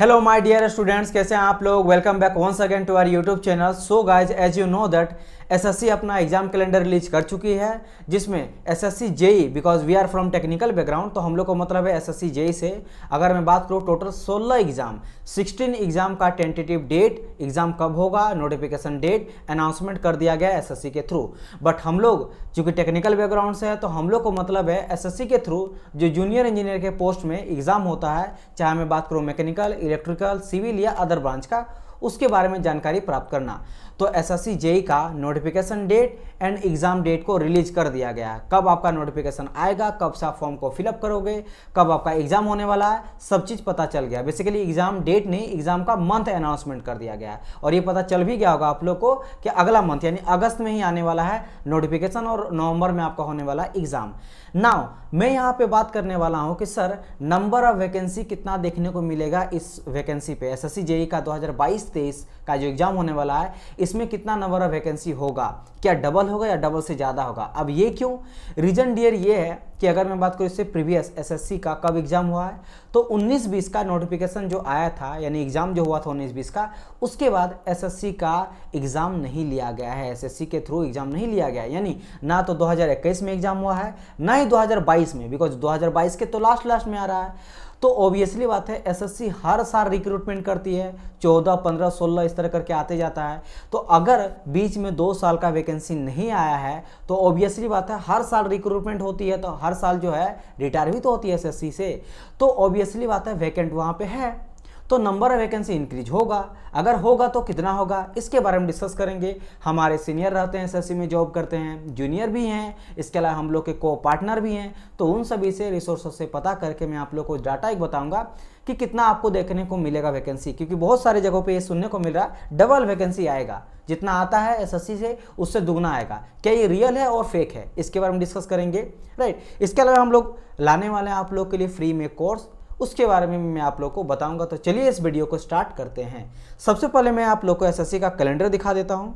Hello my dear students, कैसे हैं आप लोग। Welcome back once again to our YouTube channel. So guys, as you know that SSC अपना exam calendar release कर चुकी है, जिसमें SSC JE, because we are from technical background, तो हम लोग को मतलब है एसएससी जेई से अगर मैं बात करूँ टोटल 16 एग्जाम, 16 एग्जाम का टेंटेटिव डेट, एग्जाम कब होगा, नोटिफिकेशन डेट अनाउंसमेंट कर दिया गया एसएससी के थ्रू। बट हम लोग चूंकि टेक्निकल बैकग्राउंड से है तो हम लोग को मतलब है एसएससी के थ्रू जो जूनियर इंजीनियर के पोस्ट में एग्जाम होता है, चाहे मैं बात करूँ मैकेनिकल, इलेक्ट्रिकल, सिविल या अदर ब्रांच का, उसके बारे में जानकारी प्राप्त करना। तो एसएससी जेई का notification date and exam date को रिलीज कर दिया गया है। कब आपका नोटिफिकेशन आएगा, कब से आप फॉर्म को फिलअप करोगे, कब आपका एग्जाम होने वाला है, सब चीज़ पता चल गया। बेसिकली एग्जाम डेट नहीं, एग्जाम का मंथ अनाउंसमेंट कर दिया गया है। और ये पता चल भी गया होगा आप लोग को कि अगला मंथ यानी अगस्त में ही आने वाला है नोटिफिकेशन और नवंबर में आपका होने वाला एग्जाम। नाउ मैं यहाँ पे बात करने वाला हूँ कि सर नंबर ऑफ वैकेंसी कितना देखने को मिलेगा इस वैकेंसी पे। एसएससी जेई का 2022-23 का जो एग्जाम होने वाला है, इसमें कितना नंबर ऑफ वैकेंसी होगा, क्या डबल होगा या डबल से ज़्यादा होगा। अब ये क्यों, रीजन डियर ये है कि अगर मैं बात करूँ इससे प्रीवियस एसएससी का कब एग्जाम हुआ है, तो 19-20 का नोटिफिकेशन जो आया था, यानी एग्जाम जो हुआ था 19-20 का, उसके बाद एसएससी का एग्जाम नहीं लिया गया है, एसएससी के थ्रू एग्जाम नहीं लिया गया है। यानी ना तो 2021 में एग्जाम हुआ है, ना ही 2022 में, बिकॉज 2022 के तो लास्ट में आ रहा है। तो ऑब्वियसली बात है एसएससी हर साल रिक्रूटमेंट करती है, 14, 15, 16 इस तरह करके आते जाता है। तो अगर बीच में 2 साल का वैकेंसी नहीं आया है तो ऑब्वियसली बात है हर साल रिक्रूटमेंट होती है, तो हर साल जो है रिटायर भी तो होती है एसएससी से, तो ऑब्वियसली बात है वैकेंट वहाँ पे है, तो नंबर ऑफ वैकेंसी इंक्रीज होगा। अगर होगा तो कितना होगा, इसके बारे में डिस्कस करेंगे। हमारे सीनियर रहते हैं एसएससी में, जॉब करते हैं, जूनियर भी हैं, इसके अलावा हम लोग के को पार्टनर भी हैं, तो उन सभी से रिसोर्स से पता करके मैं आप लोग को डाटा एक बताऊंगा कि कितना आपको देखने को मिलेगा वैकेंसी। क्योंकि बहुत सारे जगहों पे ये सुनने को मिल रहा है डबल वैकेंसी आएगा, जितना आता है एसएससी से उससे दुगना आएगा। क्या ये रियल है और फेक है, इसके बारे में डिस्कस करेंगे, राइट। इसके अलावा हम लोग लाने वाले हैं आप लोग के लिए फ्री में कोर्स, उसके बारे में मैं आप लोग को बताऊंगा। तो चलिए इस वीडियो को स्टार्ट करते हैं। सबसे पहले मैं आप लोग को एसएससी का कैलेंडर दिखा देता हूं।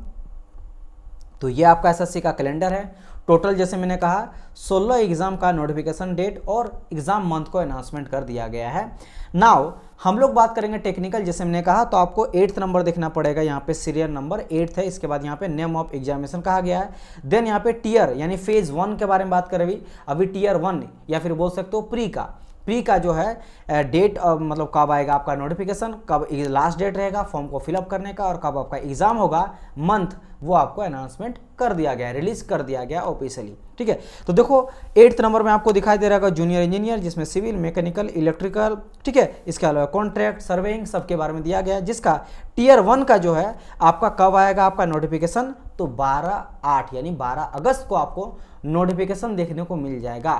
तो ये आपका एसएससी का कैलेंडर है। टोटल जैसे मैंने कहा 16 एग्जाम का नोटिफिकेशन डेट और एग्जाम मंथ को अनाउंसमेंट कर दिया गया है। नाउ हम लोग बात करेंगे टेक्निकल, जैसे मैंने कहा, तो आपको 8th नंबर देखना पड़ेगा। यहाँ पे सीरियल नंबर 8 है। इसके बाद यहाँ पे नेम ऑफ एग्जामिनेशन कहा गया है। देन यहाँ पे टीयर यानी फेज 1 के बारे में बात करें। अभी टीयर 1 या फिर बोल सकते हो प्री का जो है डेट, मतलब कब आएगा आपका नोटिफिकेशन, कब लास्ट डेट रहेगा फॉर्म को फिलअप करने का, और कब आपका एग्जाम होगा, मंथ, वो आपको अनाउंसमेंट कर दिया गया, रिलीज कर दिया गया ऑफिशियली। ठीक है, तो देखो 8th नंबर में आपको दिखाई दे रहा है जूनियर इंजीनियर, जिसमें सिविल, मैकेनिकल, इलेक्ट्रिकल, ठीक है, इसके अलावा कॉन्ट्रैक्ट, सर्वेइंग, सबके बारे में दिया गया है। जिसका टीयर 1 का जो है आपका कब आएगा आपका नोटिफिकेशन, तो 12/8 यानी 12 अगस्त को आपको नोटिफिकेशन देखने को मिल जाएगा।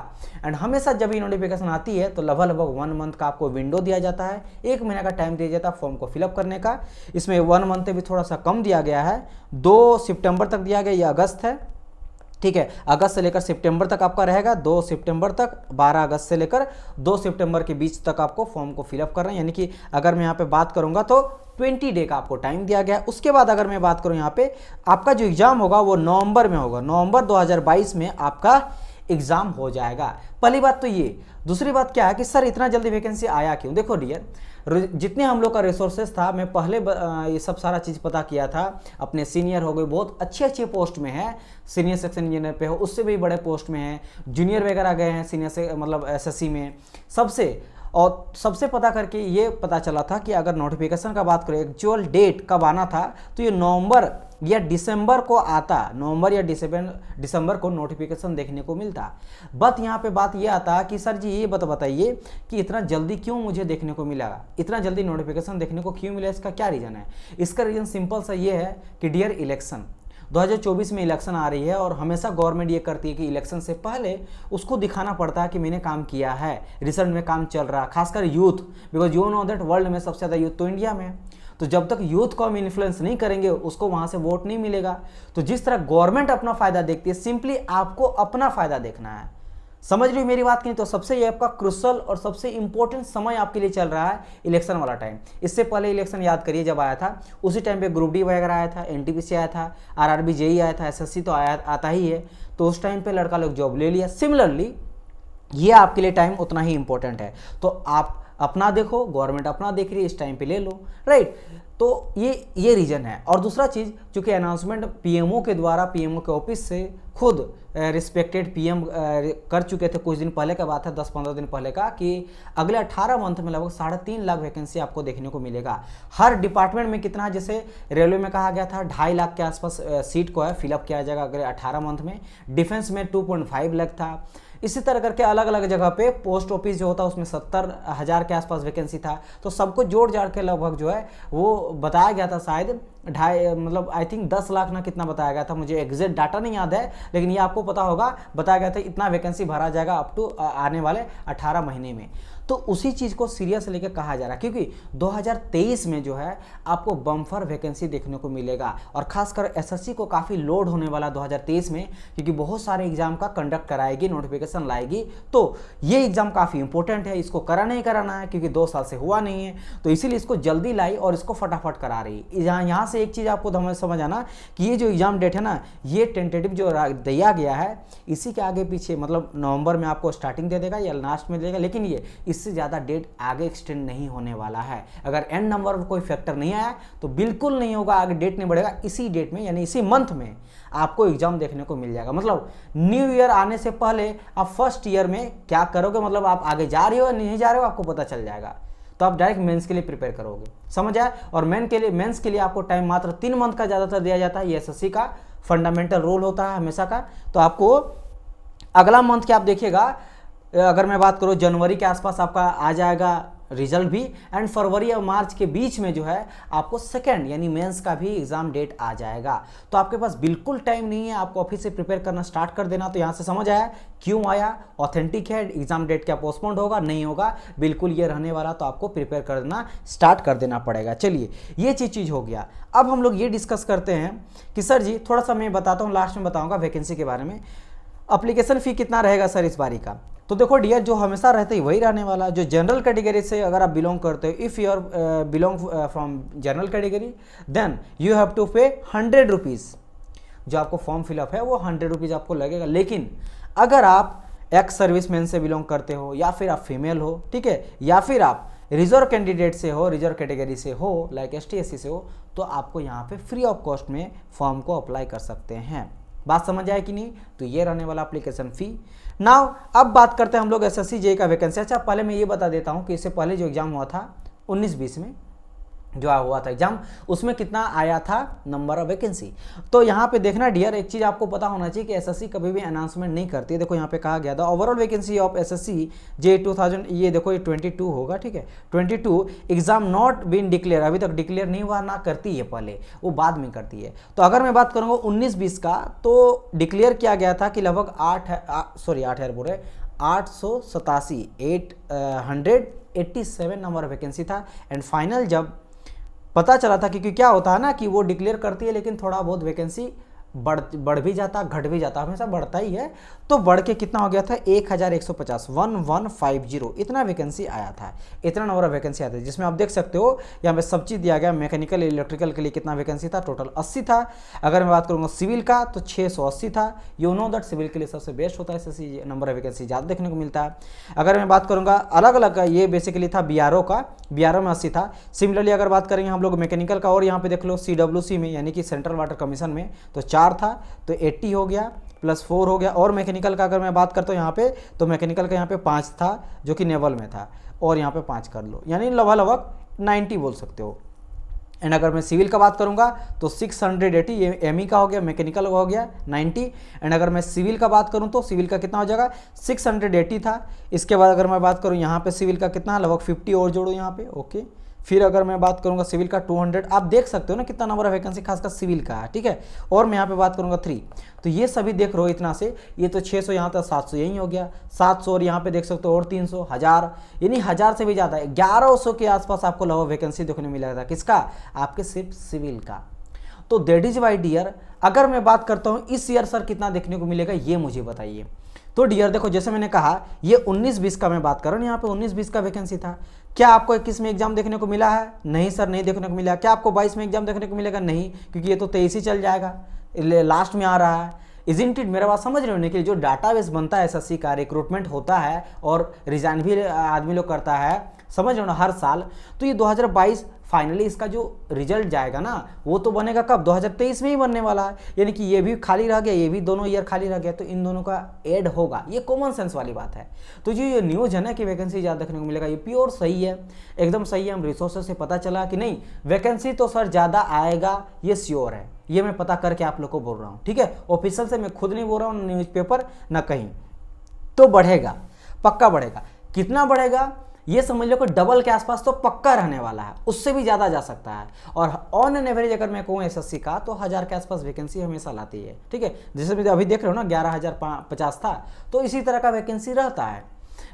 एंड हमेशा जब ये नोटिफिकेशन आती है तो लगभग 1 मंथ का आपको विंडो दिया जाता है, 1 महीने का टाइम दिया जाता है फॉर्म को फिलअप करने का। इसमें 1 मंथ से भी थोड़ा सा कम दिया गया है, 2 सितंबर तक दिया गया, ये अगस्त है, ठीक है। अगस्त से लेकर सितंबर तक आपका रहेगा, 2 सितंबर तक, 12 अगस्त से लेकर 2 सितंबर के बीच तक आपको फॉर्म को फिलअप करना है। यानी कि अगर मैं यहाँ पे बात करूँगा तो 20 डे का आपको टाइम दिया गया है। उसके बाद अगर मैं बात करूँ यहाँ पे आपका जो एग्जाम होगा वो नवंबर में होगा, नवंबर 2022 में आपका एग्जाम हो जाएगा। पहली बात तो ये। दूसरी बात क्या है कि सर इतना जल्दी वैकेंसी आया क्यों। देखो डियर, जितने हम लोग का रिसोर्सेज था, मैं पहले ये सब सारा चीज़ पता किया था। अपने सीनियर हो गए, बहुत अच्छे पोस्ट में है, सीनियर सेक्शन इंजीनियर पे हो, उससे भी बड़े पोस्ट में है, जूनियर वगैरह गए हैं सीनियर से, मतलब एसएससी में सबसे पता करके ये पता चला था कि अगर नोटिफिकेशन का बात करें, एक्चुअल डेट कब आना था, तो ये नवंबर या दिसंबर को आता, नवंबर या दिसंबर को नोटिफिकेशन देखने को मिलता। बट यहाँ पे बात ये आता कि सर जी ये बताइए कि इतना जल्दी क्यों मुझे देखने को मिला, इतना जल्दी नोटिफिकेशन देखने को क्यों मिला, इसका क्या रीज़न है। इसका रीज़न सिंपल सा ये है कि डियर इलेक्शन 2024 में इलेक्शन आ रही है, और हमेशा गवर्नमेंट ये करती है कि इलेक्शन से पहले उसको दिखाना पड़ता है कि मैंने काम किया है, रिसर्च में काम चल रहा है, खासकर youth, because you know that world में सबसे ज़्यादा यूथ तो इंडिया में है। तो जब तक यूथ को हम इन्फ्लुएंस नहीं करेंगे उसको वहाँ से वोट नहीं मिलेगा। तो जिस तरह गवर्नमेंट अपना फ़ायदा देखती है, सिंपली आपको अपना फ़ायदा देखना है। समझ रही हो मेरी बात की। तो सबसे ये आपका क्रुशल और सबसे इंपॉर्टेंट समय आपके लिए चल रहा है इलेक्शन वाला टाइम। इससे पहले इलेक्शन याद करिए जब आया था, उसी टाइम पे ग्रुप डी वगैरह आया था, एनटीपीसी आया था, आरआरबी जेई आया था, एसएससी तो आता ही है। तो उस टाइम पे लड़का लोग जॉब ले लिया। सिमिलरली ये आपके लिए टाइम उतना ही इंपॉर्टेंट है। तो आप अपना देखो, गवर्नमेंट अपना देख रही है, इस टाइम पे ले लो, राइट। तो ये रीज़न है। और दूसरा चीज़, चूँकि अनाउंसमेंट पीएमओ के द्वारा, पीएमओ के ऑफिस से खुद रिस्पेक्टेड पीएम कर चुके थे, कुछ दिन पहले का बात है, 10-15 दिन पहले का, कि अगले 18 मंथ में लगभग 3.5 लाख वैकेंसी आपको देखने को मिलेगा हर डिपार्टमेंट में। कितना, जैसे रेलवे में कहा गया था 2.5 लाख के आसपास सीट को है फिलअप किया जाएगा अगले 18 मंथ में, डिफेंस में 2.5 लाख था। इसी तरह करके अलग अलग जगह पे पोस्ट ऑफिस जो होता है उसमें 70,000 के आसपास वैकेंसी था। तो सबको जोड़ जाड़ के लगभग जो है वो बताया गया था, शायद 2.5 मतलब आई थिंक 10 लाख ना कितना बताया गया था, मुझे एग्जैक्ट डाटा नहीं याद है, लेकिन ये आपको पता होगा, बताया गया था इतना वैकेंसी भरा जाएगा अप टू आने वाले 18 महीने में। तो उसी चीज़ को सीरियस लेकर कहा जा रहा है, क्योंकि 2023 में जो है आपको बम्फर वैकेंसी देखने को मिलेगा। और खासकर एसएससी को काफ़ी लोड होने वाला 2023 में, क्योंकि बहुत सारे एग्जाम का कंडक्ट कराएगी, नोटिफिकेशन लाएगी। तो ये एग्जाम काफ़ी इंपॉर्टेंट है, इसको कराना ही कराना है, क्योंकि 2 साल से हुआ नहीं है, तो इसीलिए इसको जल्दी लाई और इसको फटाफट करा रही है। यहाँ से एक चीज़ आपको समझ आना कि ये जो एग्जाम डेट है ना, ये टेंटेटिव जो दिया गया है, इसी के आगे पीछे मतलब नवंबर में आपको स्टार्टिंग दे देगा या लास्ट में देगा, लेकिन ये इससे ज़्यादा डेट आगे एक्सटेंड नहीं होने वाला है। अगर एंड नंबर में कोई फैक्टर नहीं आया तो बिल्कुल नहीं होगा, आगे डेट नहीं बढ़ेगा, इसी डेट में यानी इसी मंथ में आपको एग्जाम देखने को मिल जाएगा। मतलब न्यू ईयर आने से पहले आप फर्स्ट ईयर में क्या करोगे, मतलब आप आगे जा रहे हो या नहीं जा रहे हो, आपको पता चल जाएगा। तो आप डायरेक्ट मेंस के लिए प्रिपेयर करोगे, समझ आए। और मेंस के लिए आपको टाइम मात्र 3 मंथ का ज़्यादातर दिया जाता है, ये एसएससी का फंडामेंटल रूल होता है हमेशा का। तो आपको अगला मंथ क्या आप देखिएगा, अगर मैं बात करूँ जनवरी के आसपास आपका आ जाएगा रिजल्ट भी, एंड फरवरी और मार्च के बीच में जो है आपको सेकेंड यानी मेंस का भी एग्जाम डेट आ जाएगा। तो आपके पास बिल्कुल टाइम नहीं है, आपको ऑफिस से प्रिपेयर करना स्टार्ट कर देना। तो यहाँ से समझ आया क्यों आया, ऑथेंटिक है, एग्जाम डेट क्या पोस्टपोन्ड होगा, नहीं होगा, बिल्कुल ये रहने वाला। तो आपको प्रिपेयर करना स्टार्ट कर देना पड़ेगा। चलिए ये चीज़ हो गया। अब हम लोग ये डिस्कस करते हैं कि सर जी थोड़ा सा मैं बताता हूँ, लास्ट में बताऊँगा वैकेंसी के बारे में। अप्लीकेशन फ़ी कितना रहेगा सर इस बारी का, तो देखो डियर जो हमेशा रहते ही वही रहने वाला। जो जनरल कैटेगरी से अगर आप बिलोंग करते हो, if you are belong from general category, then you have to pay 100 rupees. जो आपको फॉर्म फिलअप है वो 100 रुपीज़ आपको लगेगा। लेकिन अगर आप एक्स सर्विसमैन से बिलोंग करते हो, या फिर आप फीमेल हो, ठीक है, या फिर आप रिजर्व कैंडिडेट से हो, रिजर्व कैटेगरी से हो, लाइक ST SC से हो, तो आपको यहाँ पे फ्री ऑफ कॉस्ट में फॉर्म को अप्लाई कर सकते हैं। बात समझ आए कि नहीं। तो ये रहने वाला एप्लीकेशन फ़ी। नाउ अब बात करते हैं हम लोग SSC JEE का वैकेंसी। अच्छा पहले मैं ये बता देता हूँ कि इससे पहले जो एग्ज़ाम हुआ था 19-20 में जो हुआ था एग्जाम, उसमें कितना आया था नंबर ऑफ वैकेंसी। तो यहाँ पे देखना डियर, एक चीज़ आपको पता होना चाहिए कि एसएससी कभी भी अनाउंसमेंट नहीं करती है। देखो यहाँ पे कहा गया था overall vacancy of SSC JEE 2000, ये देखो ये 22 होगा, ठीक है, 22 एग्जाम नॉट बीन डिक्लेयर, अभी तक डिक्लेयर नहीं हुआ, ना करती है पहले, वो बाद में करती है। तो अगर मैं बात करूँगा 19-20 का, तो डिक्लेयर किया गया था कि लगभग 887 नंबर ऑफ वैकेंसी था। एंड फाइनल जब पता चला था, क्योंकि क्या होता है ना कि वो डिक्लेयर करती है लेकिन थोड़ा बहुत वैकेंसी बढ़ भी जाता, घट भी जाता, हमेशा बढ़ता ही है। तो बढ़ के कितना हो गया था 1150, 1150 इतना वैकेंसी आया था, इतना नंबर ऑफ वैकेंसी आया था, जिसमें आप देख सकते हो यहाँ पे सब चीज़ दिया गया। मैकेनिकल इलेक्ट्रिकल के लिए कितना वैकेंसी था, टोटल 80 था। अगर मैं बात करूँगा सिविल का तो 680 था। यू नो दैट सिविल के लिए सबसे बेस्ट होता है एसएससी, नंबर ऑफ वैकेंसी ज़्यादा देखने को मिलता है। अगर मैं बात करूँगा अलग अलग का, ये बेसिकली था BRO का, BRO में 80 था। सिमिलरली अगर बात करेंगे हम लोग मैकेनिकल का, और यहाँ पे देख लो CWC में यानी कि सेंट्रल वाटर कमीशन में तो 4 था, तो 80 हो गया प्लस 4 हो गया। और मैकेनिकल का अगर मैं बात करता हूँ यहाँ पे, तो मैकेनिकल का यहाँ पे 5 था जो कि नेवल में था, और यहाँ पे 5 कर लो, यानी लगभग 90 बोल सकते हो। एंड अगर मैं सिविल का बात करूँगा तो 680, ये ME का हो गया, मैकेनिकल का हो गया 90। एंड अगर मैं सिविल का बात करूँ तो सिविल का कितना हो जाएगा 680 था। इसके बाद अगर मैं बात करूँ यहाँ पे सिविल का कितना, लगभग 50 और जोड़ो यहाँ पे, ओके। फिर अगर मैं बात करूंगा सिविल का 200, आप देख सकते हो ना कितना नंबर ऑफ वैकेंसी खासकर सिविल का है, ठीक है। और मैं यहाँ पे बात करूंगा 3, तो ये सभी देख रहे हो इतना से, ये तो 600 यहाँ तक 700 यही हो गया, 700 और यहाँ पे देख सकते हो और 300, 1000, यानी 1000 से भी ज़्यादा है, 1100 के आसपास आपको लगभग वैकेंसी देखने मिला था। किसका, आपके सिर्फ सिविल का। तो दैट इज वाई डियर, अगर मैं बात करता हूँ इस ईयर सर कितना देखने को मिलेगा, ये मुझे बताइए। तो डियर देखो, जैसे मैंने कहा ये 19-20 का मैं बात कर रहा हूँ, यहाँ पे 19-20 का वैकेंसी था। क्या आपको 21 में एग्जाम देखने को मिला है? नहीं सर, नहीं देखने को मिला। क्या आपको 22 में एग्जाम देखने को मिलेगा? नहीं, क्योंकि ये तो 23 ही चल जाएगा, लास्ट में आ रहा है। इज़न्ट इट, मेरा बात समझ रहे हो कि जो डाटाबेस बनता है एसएससी का, रिक्रूटमेंट होता है और रिजाइन भी आदमी लोग करता है, समझ लो ना, हर साल। तो ये 2022 फाइनली इसका जो रिजल्ट जाएगा ना वो तो बनेगा कब, 2023 में ही बनने वाला है। यानी कि ये भी खाली रह गया, ये भी दोनों ईयर खाली रह गया, तो इन दोनों का ऐड होगा, ये कॉमन सेंस वाली बात है। तो जो ये न्यूज़ है ना कि वैकेंसी ज़्यादा देखने को मिलेगा, ये प्योर सही है, एकदम सही है। हम रिसोर्सेज से पता चला कि नहीं वैकेंसी तो सर ज़्यादा आएगा, ये श्योर है, ये मैं पता करके आप लोग को बोल रहा हूँ, ठीक है। ऑफिशियल से मैं खुद नहीं बोल रहा हूँ, न्यूज़पेपर ना कहीं। तो बढ़ेगा, पक्का बढ़ेगा। कितना बढ़ेगा ये समझ लो कि डबल के आसपास तो पक्का रहने वाला है, उससे भी ज़्यादा जा सकता है। और ऑन एन एवरेज अगर मैं कहूँ एसएससी का तो 1000 के आसपास वैकेंसी हमेशा लाती है, ठीक है। जैसे मैं अभी देख रहे हो ना 11,050 था, तो इसी तरह का वैकेंसी रहता है।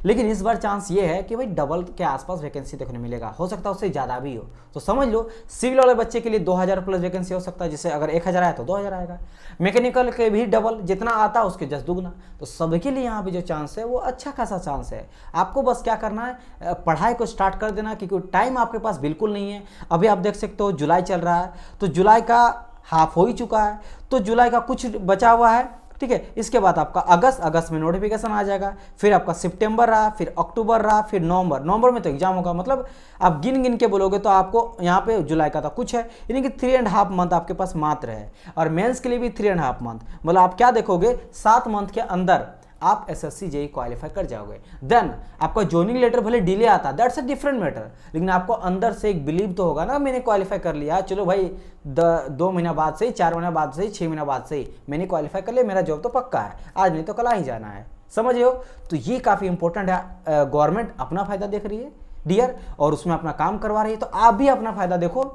लेकिन इस बार चांस ये है कि भाई डबल के आसपास वैकेंसी देखने मिलेगा, हो सकता है उससे ज़्यादा भी हो। तो समझ लो सिविल वाले बच्चे के लिए 2000 प्लस वैकेंसी हो सकता है, जैसे अगर 1000 आया तो 2000 आएगा। मैकेनिकल के भी डबल, जितना आता है उसके 10 दुगना। तो सबके लिए यहाँ पे जो चांस है वो अच्छा खासा चांस है। आपको बस क्या करना है, पढ़ाई को स्टार्ट कर देना, क्योंकि टाइम आपके पास बिल्कुल नहीं है। अभी आप देख सकते हो जुलाई चल रहा है, तो जुलाई का हाफ हो ही चुका है, तो जुलाई का कुछ बचा हुआ है, ठीक है। इसके बाद आपका अगस्त में नोटिफिकेशन आ जाएगा, फिर आपका सितंबर रहा, फिर अक्टूबर रहा, फिर नवंबर में तो एग्जाम होगा। मतलब आप गिन गिन के बोलोगे तो आपको यहाँ पे जुलाई का तो कुछ है, यानी कि 3.5 मंथ आपके पास मात्र है। और मेंस के लिए भी 3.5 मंथ, मतलब आप क्या देखोगे 7 मंथ के अंदर आप एसएससी जेई क्वालिफाई कर जाओगे। देन आपका ज्वाइनिंग लेटर भले डिले आता, दैट्स अ डिफरेंट मैटर, लेकिन आपको अंदर से एक बिलीव तो होगा ना, मैंने क्वालिफाई कर लिया, चलो भाई 2 महीना बाद से ही, 4 महीना बाद से ही, 6 महीना बाद से ही मैंने क्वालिफाई कर लिया, मेरा जॉब तो पक्का है, आज नहीं तो कल आ ही जाना है। समझ हो? तो ये काफ़ी इंपॉर्टेंट है। गवर्नमेंट अपना फायदा देख रही है डियर, और उसमें अपना काम करवा रही है, तो आप भी अपना फायदा देखो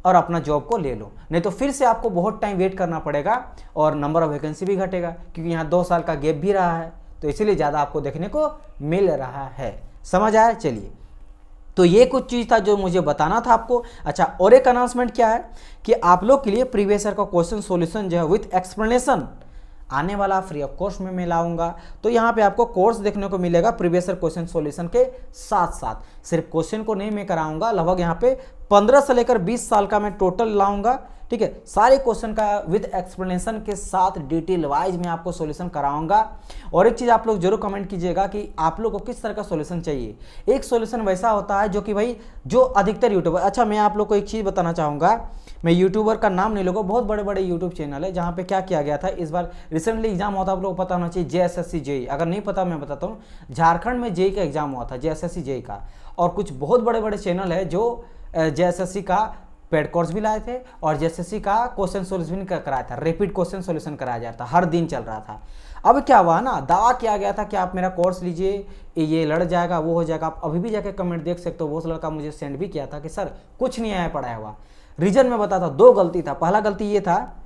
और अपना जॉब को ले लो, नहीं तो फिर से आपको बहुत टाइम वेट करना पड़ेगा और नंबर ऑफ वैकेंसी भी घटेगा, क्योंकि यहाँ 2 साल का गैप भी रहा है, तो इसीलिए ज़्यादा आपको देखने को मिल रहा है। समझ आया? चलिए, तो ये कुछ चीज़ था जो मुझे बताना था आपको। अच्छा, और एक अनाउंसमेंट क्या है कि आप लोग के लिए प्रीवियस ईयर का क्वेश्चन सॉल्यूशन जो है विथ एक्सप्लेनेशन आने वाला फ्री ऑफ कॉस्ट में मैं लाऊंगा। तो यहाँ पे आपको कोर्स देखने को मिलेगा प्रीवियस ईयर क्वेश्चन सॉल्यूशन के साथ साथ। सिर्फ क्वेश्चन को नहीं मैं कराऊंगा, लगभग यहाँ पे 15 से लेकर 20 साल का मैं टोटल लाऊंगा, ठीक है। सारे क्वेश्चन का विद एक्सप्लेनेशन के साथ डिटेल वाइज मैं आपको सॉल्यूशन कराऊंगा। और एक चीज़ आप लोग जरूर कमेंट कीजिएगा कि आप लोग को किस तरह का सॉल्यूशन चाहिए। एक सॉल्यूशन वैसा होता है जो कि भाई जो अधिकतर यूट्यूबर, अच्छा मैं आप लोग को एक चीज़ बताना चाहूँगा, मैं यूट्यूबर का नाम नहीं लूँगा, बहुत बड़े बड़े यूट्यूब चैनल है जहाँ पे क्या किया गया था। इस बार रिसेंटली एग्जाम हुआ था, आप लोग को पता होना चाहिए, जेएसएससी जेई। अगर नहीं पता मैं बताता हूँ, झारखंड में जेई का एग्जाम हुआ था, जेएसएससी जेई का। और कुछ बहुत बड़े बड़े चैनल है जो जेएसएससी का पेड कोर्स भी लाए थे और जेएसएससी का क्वेश्चन सॉल्यूशन भी कराया था, रैपिड क्वेश्चन सॉल्यूशन कराया जाता, हर दिन चल रहा था। अब क्या हुआ ना, दावा किया गया था कि आप मेरा कोर्स लीजिए, ये लड़ जाएगा, वो हो जाएगा। आप अभी भी जाके कमेंट देख सकते हो, बहुत लड़का मुझे सेंड भी किया था कि सर कुछ नहीं आया पढ़ाया हुआ। रीजन में बताता, 2 गलती था। पहला गलती ये था,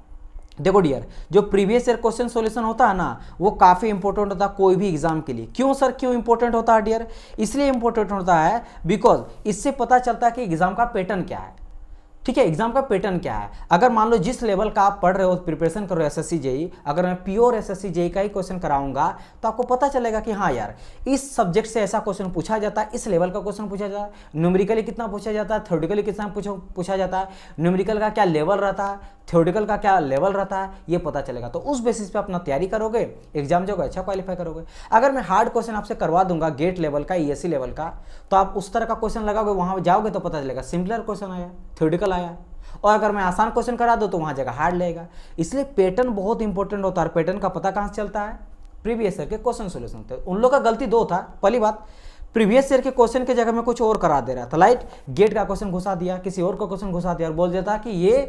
देखो डियर, जो प्रीवियस ईयर क्वेश्चन सॉल्यूशन होता है ना, वो काफ़ी इंपॉर्टेंट होता है कोई भी एग्जाम के लिए। क्यों सर, क्यों इंपॉर्टेंट होता है डियर? इसलिए इंपॉर्टेंट होता है बिकॉज इससे पता चलता है कि एग्जाम का पैटर्न क्या है, ठीक है। एग्जाम का पैटर्न क्या है, अगर मान लो जिस लेवल का आप पढ़ रहे हो, प्रिपरेशन कर रहे हो एसएससी जेई, अगर मैं प्योर एसएससी जेई का ही क्वेश्चन कराऊंगा तो आपको पता चलेगा कि हाँ यार इस सब्जेक्ट से ऐसा क्वेश्चन पूछा जाता है, इस लेवल का क्वेश्चन पूछा जाता है, न्यूमेरिकली कितना पूछा जाता है, थ्योरेटिकली कितना पूछा जाता है, न्यूमेरिकल का क्या लेवल रहता है, थ्योरेटिकल का क्या लेवल रहता है, ये पता चलेगा। तो उस बेसिस पे अपना तैयारी करोगे, एग्जाम जो अच्छा क्वालिफाई करोगे। अगर मैं हार्ड क्वेश्चन आपसे करवा दूंगा गेट लेवल का, ईएससी लेवल का, तो आप उस तरह का क्वेश्चन लगाओगे, वहां जाओगे तो पता चलेगा सिंपलर क्वेश्चन आया, थ्योरेटिकल आया। और अगर मैं आसान क्वेश्चन करा दूं तो वहां जगह हार्ड लेगा। इसलिए पैटर्न बहुत इंपॉर्टेंट होता है। पैटर्न का पता कहां से चलता है? प्रीवियस ईयर के क्वेश्चन सॉल्यूशन। तो उन लोग का गलती 2 था। पहली बात, प्रीवियस ईयर के क्वेश्चन की जगह में कुछ और करा दे रहा था, लाइट गेट का क्वेश्चन घुसा दिया, किसी और का क्वेश्चन घुसा दिया और बोल देता कि ये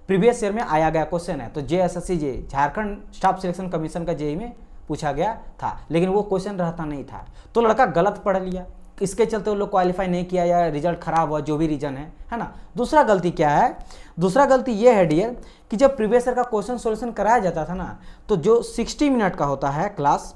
प्रीवियस ईयर में आया गया क्वेश्चन है। तो JSSC JE, Jharkhand staff selection commission का जेई में पूछा गया था, लेकिन वो क्वेश्चन रहता नहीं था, तो लड़का गलत पढ़ लिया, इसके चलते वो लोग क्वालिफाई नहीं किया या रिजल्ट खराब हुआ, जो भी रीजन है ना। दूसरा गलती क्या है? दूसरा गलती ये है डियर कि जब प्रीवियस ईयर का क्वेश्चन सॉल्यूशन कराया जाता था ना, तो जो 60 मिनट का होता है क्लास,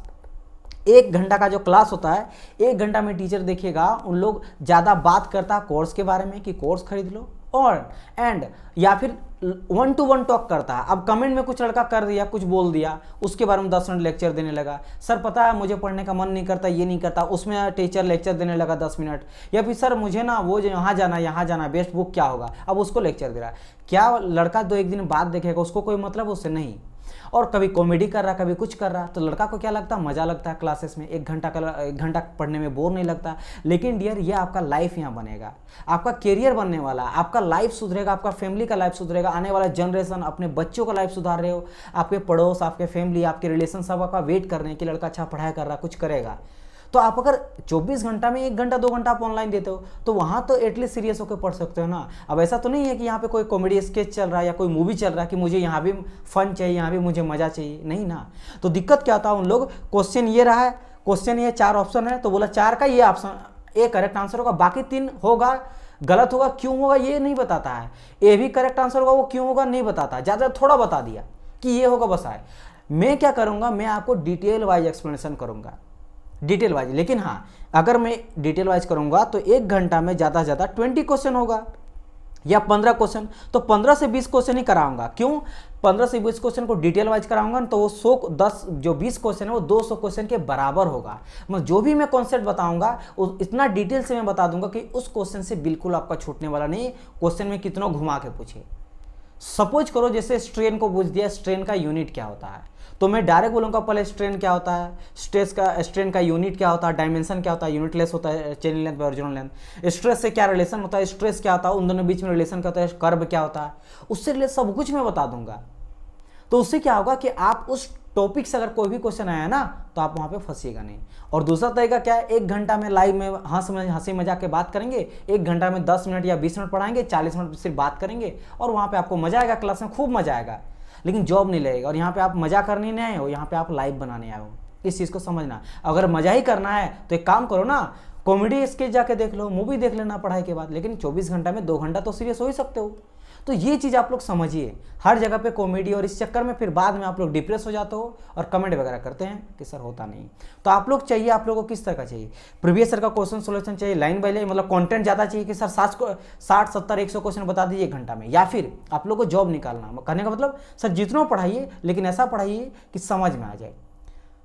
1 घंटा का जो क्लास होता है, 1 घंटा में टीचर देखिएगा उन लोग ज़्यादा बात करता कोर्स के बारे में कि कोर्स खरीद लो, और एंड या फिर 1 to 1 टॉक करता है। अब कमेंट में कुछ लड़का कर दिया, कुछ बोल दिया, उसके बारे में 10 मिनट लेक्चर देने लगा। सर पता है मुझे पढ़ने का मन नहीं करता, ये नहीं करता, उसमें टीचर लेक्चर देने लगा 10 मिनट। या फिर सर मुझे ना वो जो यहाँ जाना बेस्ट बुक क्या होगा, अब उसको लेक्चर दे रहा है। क्या लड़का 2-1 दिन बाद देखेगा, उसको कोई मतलब उससे नहीं। और कभी कॉमेडी कर रहा, कभी कुछ कर रहा, तो लड़का को क्या लगता है, मज़ा लगता है क्लासेस में, एक घंटा पढ़ने में बोर नहीं लगता। लेकिन डियर ये आपका लाइफ यहाँ बनेगा, आपका करियर बनने वाला, आपका लाइफ सुधरेगा, आपका फैमिली का लाइफ सुधरेगा, आने वाला जनरेशन, अपने बच्चों का लाइफ सुधार रहे हो, आपके पड़ोस, आपके फैमिली, आपके रिलेशन सब आपका वेट कर रहे हैं कि लड़का अच्छा पढ़ाई कर रहा, कुछ करेगा। तो आप अगर 24 घंटा में 1 घंटा 2 घंटा आप ऑनलाइन देते हो तो वहाँ तो एटलीस्ट सीरियस होकर पढ़ सकते हो ना। अब ऐसा तो नहीं है कि यहाँ पे कोई कॉमेडी स्केच चल रहा है या कोई मूवी चल रहा है कि मुझे यहाँ भी फन चाहिए, यहाँ भी मुझे मज़ा चाहिए, नहीं ना। तो दिक्कत क्या होता है, उन लोग क्वेश्चन ये रहा है, क्वेश्चन ये 4 ऑप्शन है तो बोला 4 का ये ऑप्शन ए करेक्ट आंसर होगा, बाकी 3 होगा गलत होगा, क्यों होगा ये नहीं बताता है। ए भी करेक्ट आंसर होगा, वो क्यों होगा नहीं बताता, ज़्यादा थोड़ा बता दिया कि ये होगा बस आए। मैं क्या करूँगा, मैं आपको डिटेल वाइज एक्सप्लेनेशन करूँगा, डिटेल वाइज। लेकिन हाँ, अगर मैं डिटेल वाइज करूंगा तो 1 घंटा में ज़्यादा से ज़्यादा 20 क्वेश्चन होगा या 15 क्वेश्चन, तो 15 से 20 क्वेश्चन ही कराऊंगा। क्यों 15 से 20 क्वेश्चन को डिटेल वाइज कराऊंगा तो वो 110 जो 20 क्वेश्चन है वो 200 क्वेश्चन के बराबर होगा। मैं जो भी मैं कॉन्सेप्ट बताऊंगा इतना डिटेल से मैं बता दूंगा कि उस क्वेश्चन से बिल्कुल आपका छूटने वाला नहीं। क्वेश्चन में कितना घुमा के पूछे, सपोज करो जैसे स्ट्रेन को पूछ दिया, स्ट्रेन का यूनिट क्या होता है, तो मैं डायरेक्ट बोलूँगा पहले स्ट्रेन क्या होता है, स्ट्रेन का यूनिट क्या होता है, डायमेंशन क्या होता है, यूनिट लेस होता है, chain length original length, stress से क्या रिलेशन होता है, स्ट्रेस क्या होता है, उन दोनों बीच में रिलेशन क्या होता है, कर्व क्या होता है, उससे रिलेटेड सब कुछ मैं बता दूंगा। तो उससे क्या होगा कि आप उस टॉपिक से अगर कोई भी क्वेश्चन आया ना तो आप वहाँ पे फंसिएगा नहीं। और दूसरा तरीका क्या है, 1 घंटा में लाइव में हंसी मजाक के बात करेंगे, 1 घंटा में 10 मिनट या 20 मिनट पढ़ाएंगे, 40 मिनट सिर्फ बात करेंगे और वहाँ पे आपको मजा आएगा, क्लास में खूब मजा आएगा, लेकिन जॉब नहीं लगेगा। और यहाँ पे आप मजा करने नहीं आए हो, यहाँ पे आप लाइव बनाने आए हो, इस चीज़ को समझना। अगर मजा ही करना है तो एक काम करो ना, कॉमेडी स्केच जाके देख लो, मूवी देख लेना पढ़ाई के बाद, लेकिन 24 घंटा में 2 घंटा तो सीरियस हो ही सकते हो। तो ये चीज़ आप लोग समझिए, हर जगह पे कॉमेडी, और इस चक्कर में फिर बाद में आप लोग डिप्रेस हो जाते हो और कमेंट वगैरह करते हैं कि सर होता नहीं। तो आप लोग चाहिए, आप लोगों को किस तरह का चाहिए, प्रीवियस ईयर का क्वेश्चन सोल्यूशन चाहिए लाइन बाय लाइन, मतलब कंटेंट ज़्यादा चाहिए कि सर 60 70 100 क्वेश्चन बता दीजिए 1 घंटा में, या फिर आप लोग को जॉब निकालना, कहने का मतलब सर जितना पढ़ाइए लेकिन ऐसा पढ़ाइए कि समझ में आ जाए।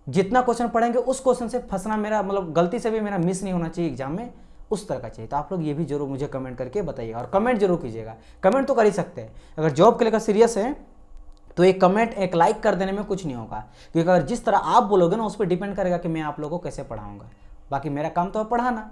जितना क्वेश्चन पढ़ेंगे उस क्वेश्चन से फंसना मेरा मतलब गलती से भी मेरा मिस नहीं होना चाहिए एग्जाम में, उस तरह का चाहिए। तो आप लोग ये भी जरूर मुझे कमेंट करके बताइएगा, और कमेंट जरूर कीजिएगा। कमेंट तो कर ही सकते हैं, अगर जॉब के लेकर सीरियस है तो एक कमेंट एक लाइक कर देने में कुछ नहीं होगा, क्योंकि अगर जिस तरह आप बोलोगे ना उस पर डिपेंड करेगा कि मैं आप लोगों को कैसे पढ़ाऊंगा। बाकी मेरा काम तो है पढ़ाना,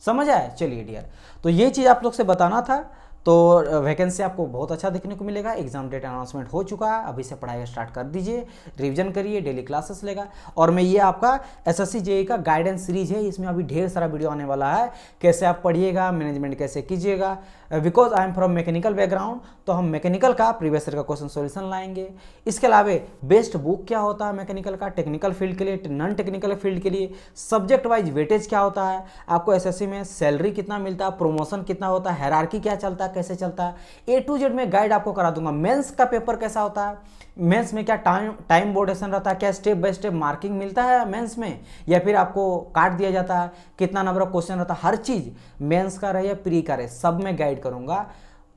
समझ आया। चलिए डियर, तो ये चीज़ आप लोग से बताना था। तो वैकेंसी आपको बहुत अच्छा देखने को मिलेगा, एग्जाम डेट अनाउंसमेंट हो चुका है, अभी से पढ़ाई स्टार्ट कर दीजिए, रिवीजन करिए, डेली क्लासेस लेगा। और मैं ये आपका एसएससी जेईई का गाइडेंस सीरीज है, इसमें अभी ढेर सारा वीडियो आने वाला है, कैसे आप पढ़िएगा, मैनेजमेंट कैसे कीजिएगा। Because I am from mechanical background, तो हम मैकेनिकल का प्रीवियस ईयर का क्वेश्चन सोल्यूशन लाएंगे। इसके अलावा बेस्ट बुक क्या होता है मैकेनिकल का, टेक्निकल फील्ड के लिए, नॉन टेक्निकल फील्ड के लिए, सब्जेक्ट वाइज वेटेज क्या होता है, आपको एसएससी में सैलरी कितना मिलता है, प्रमोशन कितना होता है, हायरार्की क्या चलता है, कैसे चलता है, A to Z में गाइड आपको करा दूंगा। मेंस का पेपर कैसा होता है, मेंस में क्या टाइम बोर्डेशन रहता है, क्या स्टेप बाय स्टेप मार्किंग मिलता है मेंस में, या फिर आपको काट दिया जाता है, कितना नंबर ऑफ क्वेश्चन रहता है, हर चीज़ मेंस का रहे या प्री का रहे सब में गाइड करूंगा,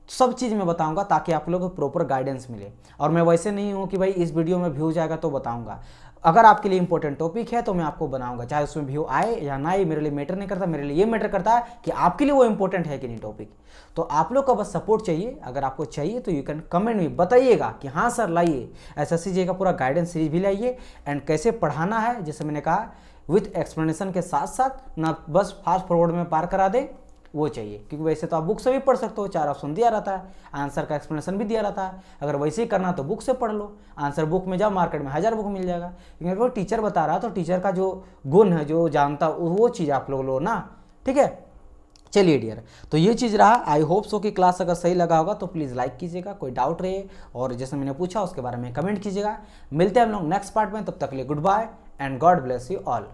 सब चीज़ मैं बताऊंगा ताकि आप लोगों को प्रॉपर गाइडेंस मिले। और मैं वैसे नहीं हूँ कि भाई इस वीडियो में व्यू जाएगा तो बताऊंगा, अगर आपके लिए इंपॉर्टेंट टॉपिक है तो मैं आपको बनाऊंगा, चाहे उसमें व्यू आए या ना आए, मेरे लिए मैटर नहीं करता। मेरे लिए ये मैटर करता है कि आपके लिए वो इंपॉर्टेंट है कि नहीं टॉपिक। तो आप लोग का बस सपोर्ट चाहिए, अगर आपको चाहिए तो यू कैन कमेंट में बताइएगा कि हाँ सर लाइए, एसएससी जेईई का पूरा गाइडेंस सीरीज भी लाइए, एंड कैसे पढ़ाना है जैसे मैंने कहा विथ एक्सप्लेनेशन के साथ साथ, ना बस फास्ट फॉरवर्ड में पार करा दे, वो चाहिए। क्योंकि वैसे तो आप बुक से भी पढ़ सकते हो, 4 ऑप्शन दिया रहता है, आंसर का एक्सप्लेनेशन भी दिया रहता है। अगर वैसे ही करना तो बुक से पढ़ लो, आंसर बुक में जाओ, मार्केट में 1000 बुक मिल जाएगा। लेकिन अगर वो टीचर बता रहा है तो टीचर का जो गुण है, जो जानता वो चीज़ आप लोग लो ना, ठीक है। चलिए डियर, तो ये चीज़ रहा। आई होप सो कि क्लास अगर सही लगा होगा तो प्लीज़ लाइक कीजिएगा, कोई डाउट रहे और जैसे मैंने पूछा उसके बारे में कमेंट कीजिएगा। मिलते हैं हम लोग नेक्स्ट पार्ट में, तब तक के लिए good bye and God bless you all.